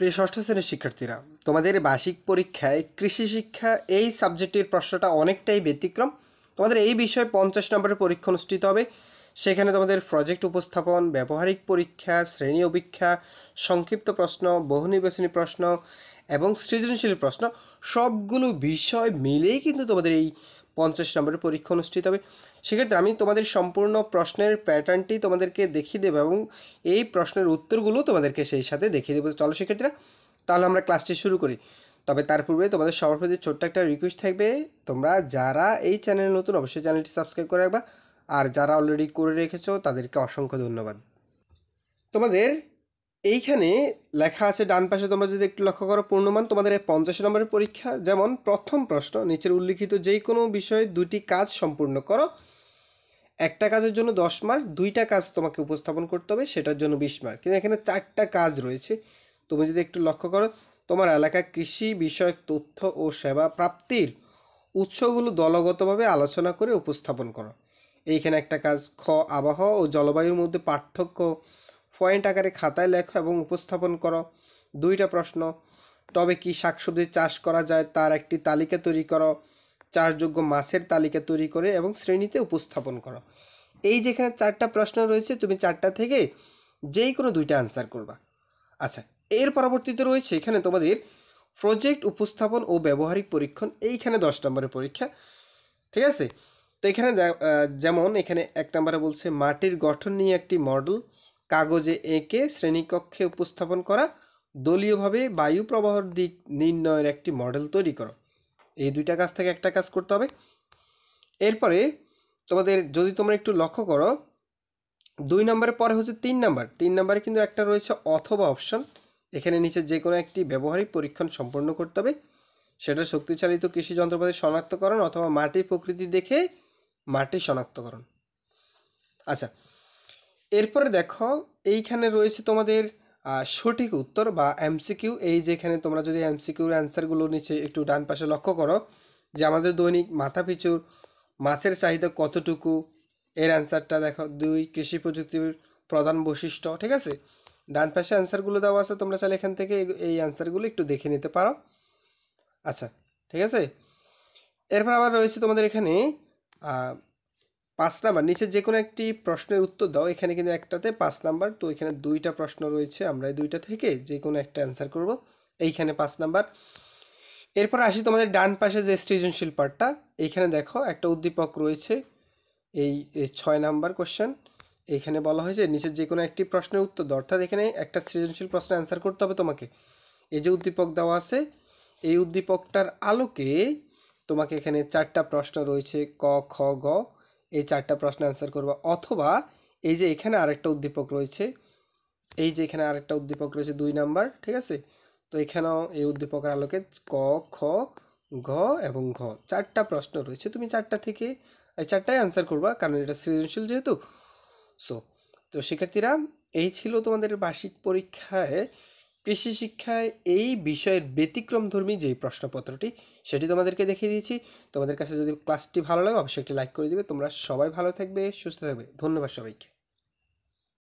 প্রিয় ষষ্ঠ শ্রেণীর শিক্ষার্থীরা, তোমাদের বার্ষিক পরীক্ষায় কৃষি শিক্ষা এই সাবজেক্টের প্রশ্নটা অনেকটাই ব্যতিক্রম। তোমাদের এই বিষয়ে 50 নম্বরের পরীক্ষা অনুষ্ঠিত হবে। সেখানে তোমাদের প্রজেক্ট উপস্থাপন, ব্যবহারিক পরীক্ষা, শ্রেণী অভিক্ষা, সংক্ষিপ্ত প্রশ্ন, বহু নির্বাচনী প্রশ্ন এবং সৃজনশীল প্রশ্ন সবগুলো বিষয় মিলেই কিন্তু তোমাদের এই 50 নম্বরের পরীক্ষা অনুষ্ঠিত হবে। সেক্ষেত্রে আমি তোমাদের সম্পূর্ণ প্রশ্নের প্যাটার্নটি তোমাদেরকে দেখিয়ে দেবো এবং এই প্রশ্নের উত্তরগুলো তোমাদেরকে সেই সাথে দেখিয়ে দেবো। চলো শিক্ষার্থীরা, তাহলে আমরা ক্লাসটি শুরু করি। তবে তার পূর্বে তোমাদের সবার প্রতি ছোট্ট একটা রিকোয়েস্ট থাকবে, তোমরা যারা এই চ্যানেলে নতুন অবশ্যই চ্যানেলটি সাবস্ক্রাইব করে রাখবা, আর যারা অলরেডি করে রেখেছো তাদেরকে অসংখ্য ধন্যবাদ। তোমাদের এইখানে লেখা আছে ডান পাশে, তোমরা যদি একটু লক্ষ্য করো, পূর্ণমান তোমাদের 50 নম্বরের পরীক্ষা। যেমন প্রথম প্রশ্ন, নিচের উল্লিখিত যে কোনো বিষয়ে দুটি কাজ সম্পূর্ণ করো। একটা কাজের জন্য 10 মার্ক, দুইটা কাজ তোমাকে উপস্থাপন করতে হবে, সেটার জন্য 20 মার্ক। কিন্তু এখানে 4টা কাজ রয়েছে। তুমি যদি একটু লক্ষ্য করো, তোমার এলাকায় কৃষি বিষয়ক তথ্য ও সেবা প্রাপ্তির উৎসগুলো দলগতভাবে আলোচনা করে উপস্থাপন করো। এইখানে একটা কাজ, খ, আবহাওয়া ও জলবায়ুর মধ্যে পার্থক্য পয়েন্ট আকারে খাতায় লেখো এবং উপস্থাপন করো। দুইটা প্রশ্ন, তবে কি শাকসবজি চাষ করা যায় তার একটি তালিকা তৈরি করো। চাষযোগ্য মাছের তালিকা তৈরি করে এবং শ্রেণীতে উপস্থাপন করো। এই যেখানে 4টা প্রশ্ন রয়েছে, তুমি 4টা থেকে যেই কোনো দুইটা আনসার করবা। আচ্ছা, এর পরবর্তীতে রয়েছে এখানে তোমাদের প্রজেক্ট উপস্থাপন ও ব্যবহারিক পরীক্ষণ। এইখানে 10 নম্বরের পরীক্ষা, ঠিক আছে। তো এখানে যেমন এখানে 1 নম্বরে বলছে মাটির গঠন নিয়ে একটি মডেল কাগজে এঁকে শ্রেণীকক্ষে উপস্থাপন করা, দলীয়ভাবে বায়ু প্রবাহের দিক নির্ণয়ের একটি মডেল তৈরি করো। এই দুইটা কাজ থেকে একটা কাজ করতে হবে। এরপরে তোমাদের যদি তোমরা একটু লক্ষ্য করো, 2 নম্বরের পরে হচ্ছে 3 নম্বর। 3 নম্বরে কিন্তু একটা রয়েছে অথবা অপশন। এখানে নিচে যে কোনো একটি ব্যবহারিক পরীক্ষণ সম্পন্ন করতে হবে। সেটা শক্তিচালিত কৃষি যন্ত্রপাতি শনাক্তকরণ অথবা মাটির প্রকৃতি দেখে মাটি শনাক্তকরণ। আচ্ছা, এরপরে দেখো এইখানে রয়েছে তোমাদের সঠিক উত্তর বা এমসিকিউ। এই যেখানে তোমরা যদি এমসিকিউর অ্যান্সারগুলো নিচে একটু ডান পাশে লক্ষ্য করো, যে আমাদের দৈনিক মাথাপিছু মাছের চাহিদা কতটুকু, এর অ্যান্সারটা দেখো 2, কৃষি প্রযুক্তির প্রধান বৈশিষ্ট্য, ঠিক আছে। ডান পাশে অ্যান্সারগুলো দেওয়া আছে, তোমরা চাইলে এখান থেকে এই অ্যান্সারগুলো একটু দেখে নিতে পারো। আচ্ছা, ঠিক আছে। এরপর আবার রয়েছে তোমাদের এখানে 5 নাম্বার, নিচে যে কোনো একটি প্রশ্নের উত্তর দাও। এখানে কিন্তু একটাতে 5 নাম্বার, তো এখানে 2টা প্রশ্ন রয়েছে, আমরা এই 2টা থেকে যে কোনো একটা অ্যান্সার করব। এইখানে 5 নাম্বার। এরপর আসি তোমাদের ডান পাশে যে সৃজনশীল পার্টটা, এইখানে দেখো একটা উদ্দীপক রয়েছে, এই 6 নাম্বার কোশ্চেন। এইখানে বলা হয়েছে নিচের যে কোনো একটি প্রশ্নের উত্তর দাও, অর্থাৎ এখানে একটা সৃজনশীল প্রশ্ন অ্যান্সার করতে হবে তোমাকে। এই যে উদ্দীপক দেওয়া আছে, এই উদ্দীপকটার আলোকে তোমাকে এখানে 4টা প্রশ্ন রয়েছে, ক, খ, গ, এই 4টা প্রশ্ন অ্যান্সার করবা। অথবা এই যে এখানে আরেকটা উদ্দীপক রয়েছে, এই যে এখানে আরেকটা উদ্দীপক রয়েছে 2 নাম্বার, ঠিক আছে। তো এখানেও এই উদ্দীপকের আলোকে ক, খ, ঘ এবং ঘ 4টা প্রশ্ন রয়েছে, তুমি 4টা থেকে এই 4টাই অ্যান্সার করবা, কারণ এটা সৃজনশীল যেহেতু। সো তো শিক্ষার্থীরা, এই ছিল তোমাদের বার্ষিক পরীক্ষায় কৃষি শিক্ষায় এই বিষয়ের ব্যতিক্রমধর্মী যেই প্রশ্নপত্রটি, সেটি তোমাদেরকে দেখিয়ে দিয়েছি। তোমাদের কাছে যদি ক্লাসটি ভালো লাগে অবশ্যই একটি লাইক করে দিবে। তোমরা সবাই ভালো থাকবে, সুস্থ থাকবে। ধন্যবাদ সবাইকে।